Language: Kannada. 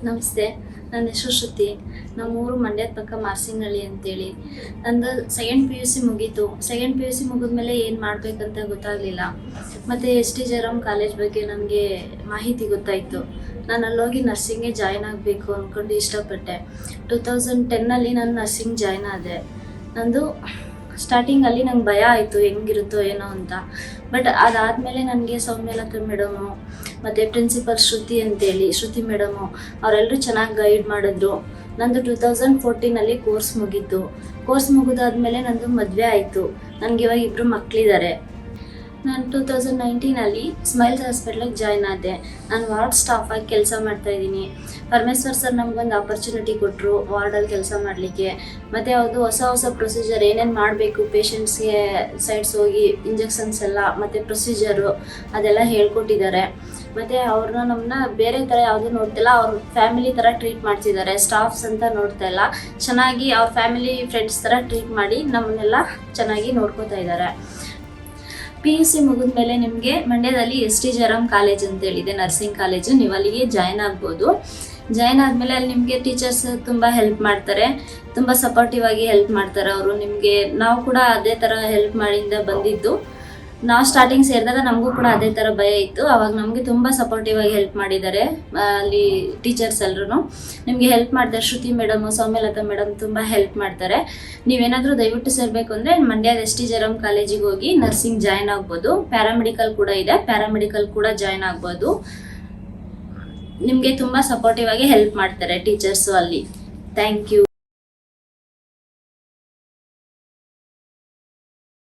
ನಮಸ್ತೆ, ನನ್ನ ಹೆಸರು ಶ್ರುತಿ. ನಮ್ಮೂರು ಮಂಡ್ಯದ ಪಕ್ಕ ಮಾರ್ಸಿನಹಳ್ಳಿ ಅಂತೇಳಿ. ನಂದು ಸೆಕೆಂಡ್ ಪಿ ಯು ಸಿ ಮುಗೀತು. ಸೆಕೆಂಡ್ ಪಿ ಯು ಸಿ ಮುಗಿದ್ಮೇಲೆ ಏನು ಮಾಡಬೇಕಂತ ಗೊತ್ತಾಗಲಿಲ್ಲ. ಮತ್ತು ಎಸ್ ಟಿ ಜಯರಾಮ್ ಕಾಲೇಜ್ ಬಗ್ಗೆ ನನಗೆ ಮಾಹಿತಿ ಗೊತ್ತಾಯಿತು. ನಾನು ಅಲ್ಲೋಗಿ ನರ್ಸಿಂಗ್ಗೆ ಜಾಯ್ನ್ ಆಗಬೇಕು ಅಂದ್ಕೊಂಡು ಇಷ್ಟಪಟ್ಟೆ. 2010 ನಾನು ನರ್ಸಿಂಗ್ ಜಾಯ್ನ್ ಆದೆ. ನಂದು ಸ್ಟಾರ್ಟಿಂಗಲ್ಲಿ ನಂಗೆ ಭಯ ಆಯಿತು, ಹೆಂಗಿರುತ್ತೋ ಏನೋ ಅಂತ. ಬಟ್ ಅದಾದಮೇಲೆ ನನಗೆ ಸೌಮ್ಯಲತಾ ಮೇಡಮು ಮತ್ತು ಪ್ರಿನ್ಸಿಪಲ್ ಶ್ರುತಿ ಮೇಡಮು ಅವರೆಲ್ಲರೂ ಚೆನ್ನಾಗಿ ಗೈಡ್ ಮಾಡಿದ್ರು. ನಂದು 2014 ಕೋರ್ಸ್ ಮುಗೀತು. ಕೋರ್ಸ್ ಮುಗಿದಾದ್ಮೇಲೆ ನಂದು ಮದುವೆ ಆಯಿತು. ನನಗೆ ಇವಾಗ 2 ಮಕ್ಕಳಿದ್ದಾರೆ. ನಾನು 2019 ಸ್ಮೈಲ್ಸ್ ಹಾಸ್ಪಿಟ್ಲಿಗೆ ಜಾಯ್ನ್ ಆದೆ. ನಾನು ವಾರ್ಡ್ ಸ್ಟಾಫಾಗಿ ಕೆಲಸ ಮಾಡ್ತಾಯಿದ್ದೀನಿ. ಪರಮೇಶ್ವರ್ ಸರ್ ನಮಗೊಂದು ಆಪರ್ಚುನಿಟಿ ಕೊಟ್ಟರು ವಾರ್ಡಲ್ಲಿ ಕೆಲಸ ಮಾಡಲಿಕ್ಕೆ. ಮತ್ತು ಅದು ಹೊಸ ಪ್ರೊಸೀಜರ್ ಏನೇನು ಮಾಡಬೇಕು, ಪೇಷಂಟ್ಸ್ಗೆ ಸೈಡ್ಸ್ ಹೋಗಿ ಇಂಜೆಕ್ಷನ್ಸ್ ಎಲ್ಲ ಮತ್ತು ಪ್ರೊಸೀಜರು ಅದೆಲ್ಲ ಹೇಳ್ಕೊಟ್ಟಿದ್ದಾರೆ. ಮತ್ತು ಅವ್ರನ್ನ ನಮ್ಮನ್ನ ಬೇರೆ ಥರ ಯಾವುದೂ ನೋಡ್ತಿಲ್ಲ, ಅವ್ರ ಫ್ಯಾಮಿಲಿ ಥರ ಟ್ರೀಟ್ ಮಾಡ್ತಿದ್ದಾರೆ. ಸ್ಟಾಫ್ಸ್ ಅಂತ ನೋಡ್ತಾ ಇಲ್ಲ, ಚೆನ್ನಾಗಿ ಅವ್ರ ಫ್ಯಾಮಿಲಿ ಫ್ರೆಂಡ್ಸ್ ಥರ ಟ್ರೀಟ್ ಮಾಡಿ ನಮ್ಮನ್ನೆಲ್ಲ ಚೆನ್ನಾಗಿ ನೋಡ್ಕೋತಾ ಇದ್ದಾರೆ. ಪಿ ಯು ಸಿ ಮುಗಿದ್ಮೇಲೆ ನಿಮಗೆ ಮಂಡ್ಯದಲ್ಲಿ ಎಸ್ ಟಿ ಜಯರಾಮ್ ಕಾಲೇಜ್ ಅಂತೇಳಿದೆ, ನರ್ಸಿಂಗ್ ಕಾಲೇಜು. ನೀವು ಅಲ್ಲಿಗೆ ಜಾಯ್ನ್ ಆಗ್ಬೋದು. ಜಾಯ್ನ್ ಆದಮೇಲೆ ಅಲ್ಲಿ ನಿಮಗೆ ಟೀಚರ್ಸ್ ತುಂಬ ಹೆಲ್ಪ್ ಮಾಡ್ತಾರೆ, ತುಂಬ ಸಪೋರ್ಟಿವ್ ಆಗಿ ಹೆಲ್ಪ್ ಮಾಡ್ತಾರೆ ಅವರು ನಿಮಗೆ. ನಾವು ಕೂಡ ಅದೇ ಥರ ಹೆಲ್ಪ್ ಮಾಡಿಂದ ಬಂದಿದ್ದು. ನಾವು ಸ್ಟಾರ್ಟಿಂಗ್ ಸೇರಿದಾಗ ನಮಗೂ ಕೂಡ ಅದೇ ಥರ ಭಯ ಇತ್ತು. ಆವಾಗ ನಮಗೆ ತುಂಬ ಸಪೋರ್ಟಿವ್ ಆಗಿ ಹೆಲ್ಪ್ ಮಾಡಿದ್ದಾರೆ ಅಲ್ಲಿ ಟೀಚರ್ಸ್ ಎಲ್ಲರೂ. ನಿಮಗೆ ಹೆಲ್ಪ್ ಮಾಡ್ತಾರೆ. ಶ್ರುತಿ ಮೇಡಮು, ಸೌಮ್ಯಲತಾ ಮೇಡಮ್ ತುಂಬ ಹೆಲ್ಪ್ ಮಾಡ್ತಾರೆ. ನೀವೇನಾದರೂ ದಯವಿಟ್ಟು ಸೇರಬೇಕು ಅಂದರೆ ಮಂಡ್ಯದ ಎಸ್ ಟಿ ಜಯರಾಮ್ ಕಾಲೇಜಿಗೆ ಹೋಗಿ ನರ್ಸಿಂಗ್ ಜಾಯ್ನ್ ಆಗ್ಬೋದು. ಪ್ಯಾರಾಮೆಡಿಕಲ್ ಕೂಡ ಇದೆ, ಪ್ಯಾರಾಮೆಡಿಕಲ್ ಕೂಡ ಜಾಯ್ನ್ ಆಗ್ಬೋದು. ನಿಮಗೆ ತುಂಬ ಸಪೋರ್ಟಿವ್ ಆಗಿ ಹೆಲ್ಪ್ ಮಾಡ್ತಾರೆ ಟೀಚರ್ಸು ಅಲ್ಲಿ. Thank you.